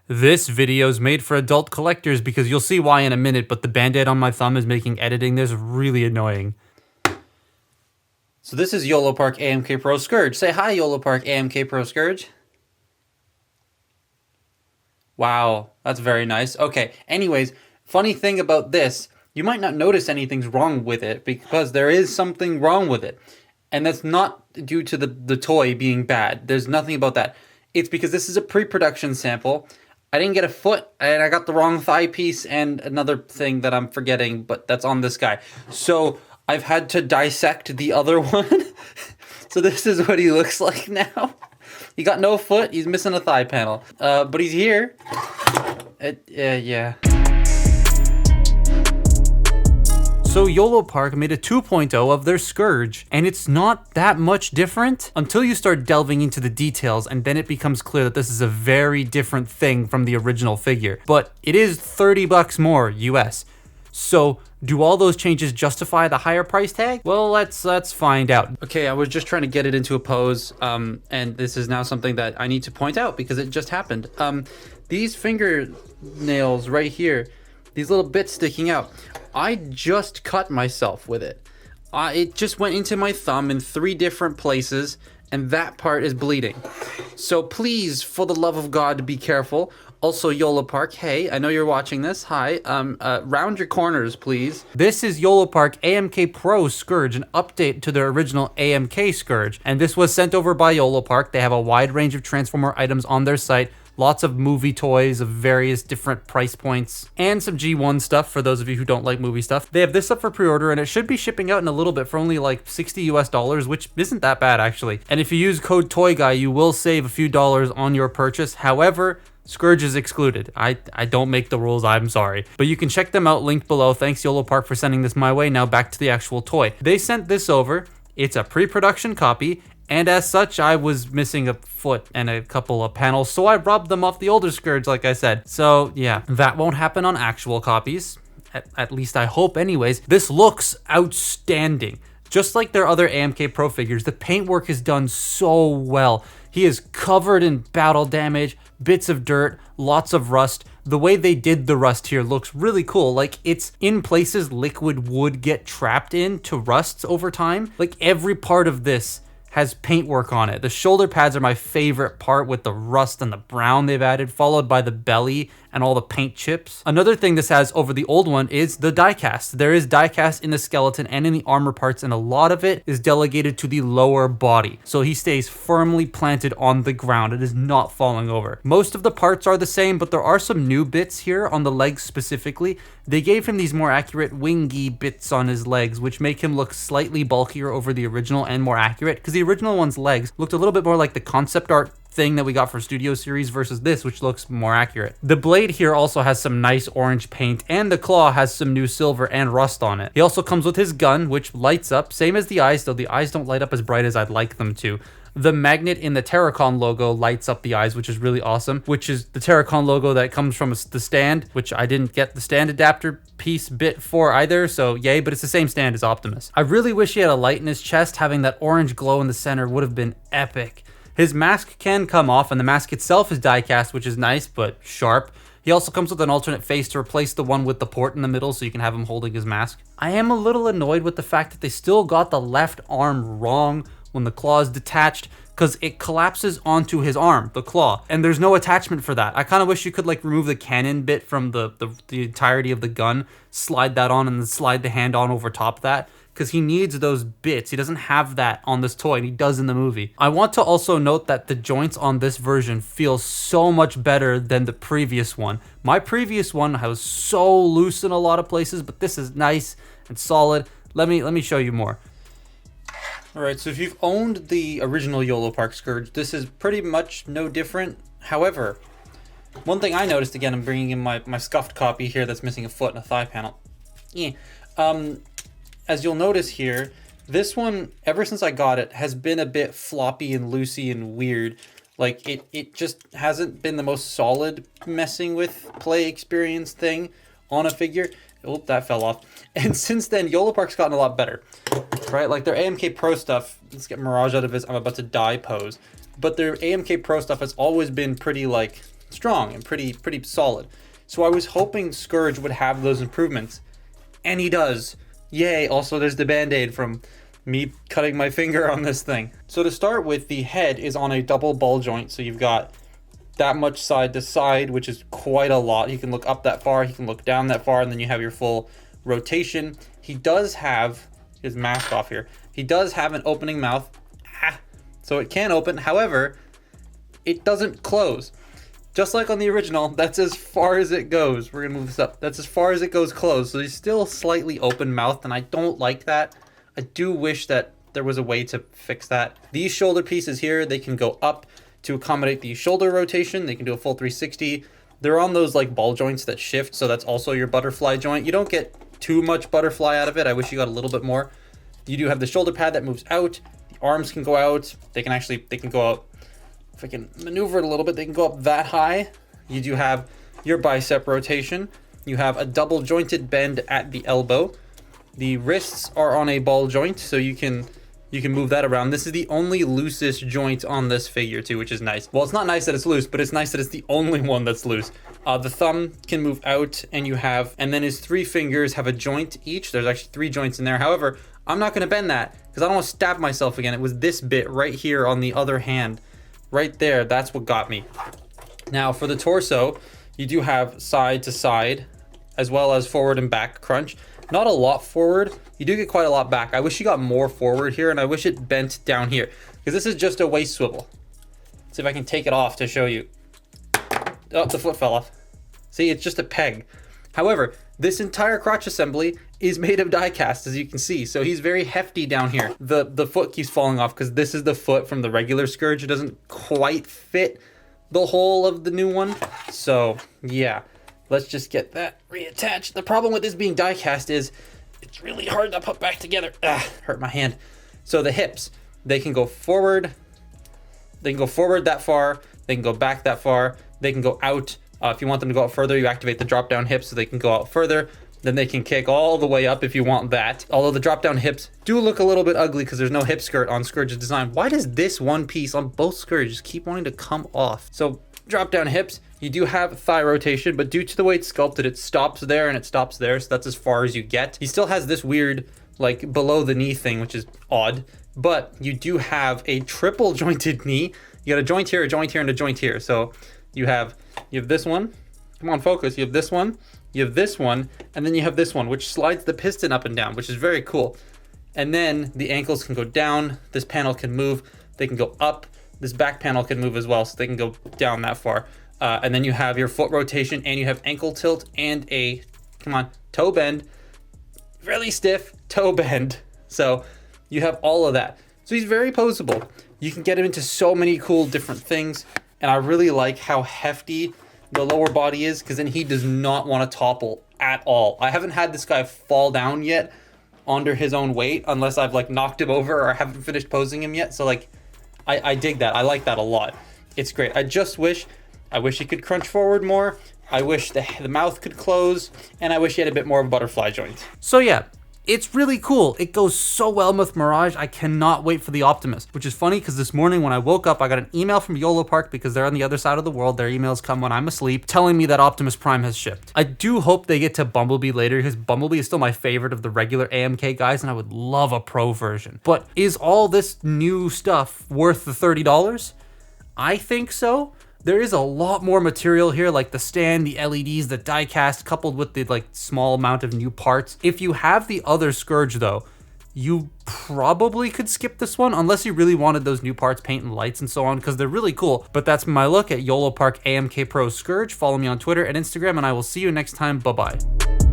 This video is made for adult collectors because you'll see why in a minute, but the band-aid on my thumb is making editing this really annoying. So this is Yolopark AMK Pro Scourge. Say hi, Yolopark AMK Pro Scourge. Wow, that's very nice. Okay, anyways, funny thing about this, you might not notice anything's wrong with it because there is something wrong with it. And that's not due to the toy being bad. There's nothing about that. It's because this is a pre-production sample. I didn't get a foot, and I got the wrong thigh piece and another thing that I'm forgetting, but that's on this guy. So I've had to dissect the other one. So this is what he looks like now. He got no foot, he's missing a thigh panel. But he's here. Yeah. So Yolopark made a 2.0 of their Scourge, and it's not that much different until you start delving into the details, and then it becomes clear that this is a very different thing from the original figure. But it is $30 more US. So do all those changes justify the higher price tag? Well, let's find out. Okay, I was just trying to get it into a pose, and this is now something that I need to point out because it just happened. These fingernails right here, these little bits sticking out, I just cut myself with it. It just went into my thumb in 3 different places, and that part is bleeding. So please, for the love of God, be careful. Also, Yolopark, hey, I know you're watching this. Hi, round your corners, please. This is Yolopark AMK Pro Scourge, an update to their original AMK Scourge. And this was sent over by Yolopark. They have a wide range of Transformer items on their site. Lots of movie toys of various different price points, and some G1 stuff for those of you who don't like movie stuff. They have this up for pre-order, and it should be shipping out in a little bit for only like $60 US, which isn't that bad actually. And if you use code TOYGUY, you will save a few dollars on your purchase. However, Scourge is excluded. I don't make the rules, I'm sorry. But you can check them out, linked below. Thanks Yolopark for sending this my way. Now back to the actual toy. They sent this over. It's a pre-production copy. And as such, I was missing a foot and a couple of panels, so I rubbed them off the older Scourge, like I said. So yeah, that won't happen on actual copies. At least I hope anyways. This looks outstanding. Just like their other AMK Pro figures, the paintwork is done so well. He is covered in battle damage, bits of dirt, lots of rust. The way they did the rust here looks really cool. Like, it's in places liquid would get trapped in to rust over time. Like, every part of this has paintwork on it. The shoulder pads are my favorite part with the rust and the brown they've added, followed by the belly and all the paint chips. Another thing this has over the old one is the diecast. There is diecast in the skeleton and in the armor parts, and a lot of it is delegated to the lower body. So he stays firmly planted on the ground. It is not falling over. Most of the parts are the same, but there are some new bits here on the legs specifically. They gave him these more accurate wingy bits on his legs, which make him look slightly bulkier over the original and more accurate, because the original one's legs looked a little bit more like the concept art thing that we got for Studio Series versus this, which looks more accurate. The blade here also has some nice orange paint, and the claw has some new silver and rust on it. He also comes with his gun, which lights up, same as the eyes, though the eyes don't light up as bright as I'd like them to. The magnet in the Terracon logo lights up the eyes, which is really awesome, which is the Terracon logo that comes from the stand, which I didn't get the stand adapter piece bit for either, so yay, but it's the same stand as Optimus. I really wish he had a light in his chest. Having that orange glow in the center would have been epic. His mask can come off, and the mask itself is die-cast, which is nice, but sharp. He also comes with an alternate face to replace the one with the port in the middle, so you can have him holding his mask. I am a little annoyed with the fact that they still got the left arm wrong when the claw is detached, because it collapses onto his arm, the claw, and there's no attachment for that. I kind of wish you could like remove the cannon bit from the entirety of the gun, slide that on, and then slide the hand on over top of that, because he needs those bits. He doesn't have that on this toy, and he does in the movie. I want to also note that the joints on this version feel so much better than the previous one. My previous one was so loose in a lot of places, but this is nice and solid. Let me show you more. Alright, so if you've owned the original Yolopark Scourge, this is pretty much no different. However, one thing I noticed, again, I'm bringing in my scuffed copy here that's missing a foot and a thigh panel. Yeah. As you'll notice here, this one, ever since I got it, has been a bit floppy and loosey and weird. Like, it just hasn't been the most solid messing with play experience thing on a figure. Oh, that fell off. And since then, Yolopark's gotten a lot better, right? Like their AMK Pro stuff, let's get Mirage out of his I'm about to die pose. But their AMK Pro stuff has always been pretty like strong and pretty solid. So I was hoping Scourge would have those improvements, and he does. Yay. Also, there's the band-aid from me cutting my finger on this thing. So to start with, the head is on a double ball joint. So you've got that much side to side, which is quite a lot. He can look up that far, he can look down that far, and then you have your full rotation. He does have his mask off here. He does have an opening mouth, so it can open. However, it doesn't close. Just like on the original, that's as far as it goes. We're gonna move this up. That's as far as it goes closed. So he's still slightly open mouthed, and I don't like that. I do wish that there was a way to fix that. These shoulder pieces here, they can go up to accommodate the shoulder rotation. They can do a full 360. They're on those like ball joints that shift, so that's also your butterfly joint. You don't get too much butterfly out of it. I wish you got a little bit more. You do have the shoulder pad that moves out. The arms can go out. They can go out. If I can maneuver it a little bit, they can go up that high. You do have your bicep rotation. You have a double jointed bend at the elbow. The wrists are on a ball joint, so you can move that around. This is the only loosest joint on this figure too, which is nice. Well, it's not nice that it's loose, but it's nice that it's the only one that's loose. The thumb can move out, and then his 3 fingers have a joint each. There's actually 3 joints in there. However, I'm not gonna bend that because I don't want to stab myself again. It was this bit right here on the other hand, right there. That's what got me. Now for the torso, you do have side to side, as well as forward and back crunch. Not a lot forward. You do get quite a lot back. I wish you got more forward here, and I wish it bent down here, because this is just a waist swivel. Let's see if I can take it off to show you. Oh, the foot fell off. See, it's just a peg. However, this entire crotch assembly is made of die cast, as you can see. So he's very hefty down here. The foot keeps falling off because this is the foot from the regular Scourge. It doesn't quite fit the whole of the new one. So yeah, let's just get that reattached. The problem with this being die cast is it's really hard to put back together. Hurt my hand. So the hips, they can go forward. They can go forward that far. They can go back that far. They can go out. If you want them to go out further, you activate the drop down hips so they can go out further. Then they can kick all the way up if you want that. Although the drop down hips do look a little bit ugly because there's no hip skirt on Scourge's design. Why does this one piece on both Scourges keep wanting to come off? So drop down hips, you do have thigh rotation, but due to the way it's sculpted, it stops there and it stops there. So that's as far as you get. He still has this weird like below the knee thing, which is odd, but you do have a triple jointed knee. You got a joint here, and a joint here. So you have this one. Come on, focus. You have this one. You have this one, and then you have this one, which slides the piston up and down, which is very cool. And then the ankles can go down. This panel can move. They can go up. This back panel can move as well, so they can go down that far. And then you have your foot rotation, and you have ankle tilt and a, toe bend. Really stiff toe bend. So you have all of that. So he's very poseable. You can get him into so many cool different things. And I really like how hefty the lower body is, because then he does not want to topple at all. I haven't had this guy fall down yet under his own weight, unless I've like knocked him over or I haven't finished posing him yet. So like, I dig that. I like that a lot. It's great. I wish he could crunch forward more. I wish the mouth could close, and I wish he had a bit more of a butterfly joint. So yeah, it's really cool. It goes so well with Mirage. I cannot wait for the Optimus, which is funny because this morning when I woke up, I got an email from Yolopark, because they're on the other side of the world. Their emails come when I'm asleep, telling me that Optimus Prime has shipped. I do hope they get to Bumblebee later, because Bumblebee is still my favorite of the regular AMK guys, and I would love a Pro version. But is all this new stuff worth the $30? I think so. There is a lot more material here, like the stand, the LEDs, the die cast, coupled with the like small amount of new parts. If you have the other Scourge though, you probably could skip this one, unless you really wanted those new parts, paint and lights and so on, because they're really cool. But that's my look at Yolopark AMK Pro Scourge. Follow me on Twitter and Instagram, and I will see you next time. Bye-bye.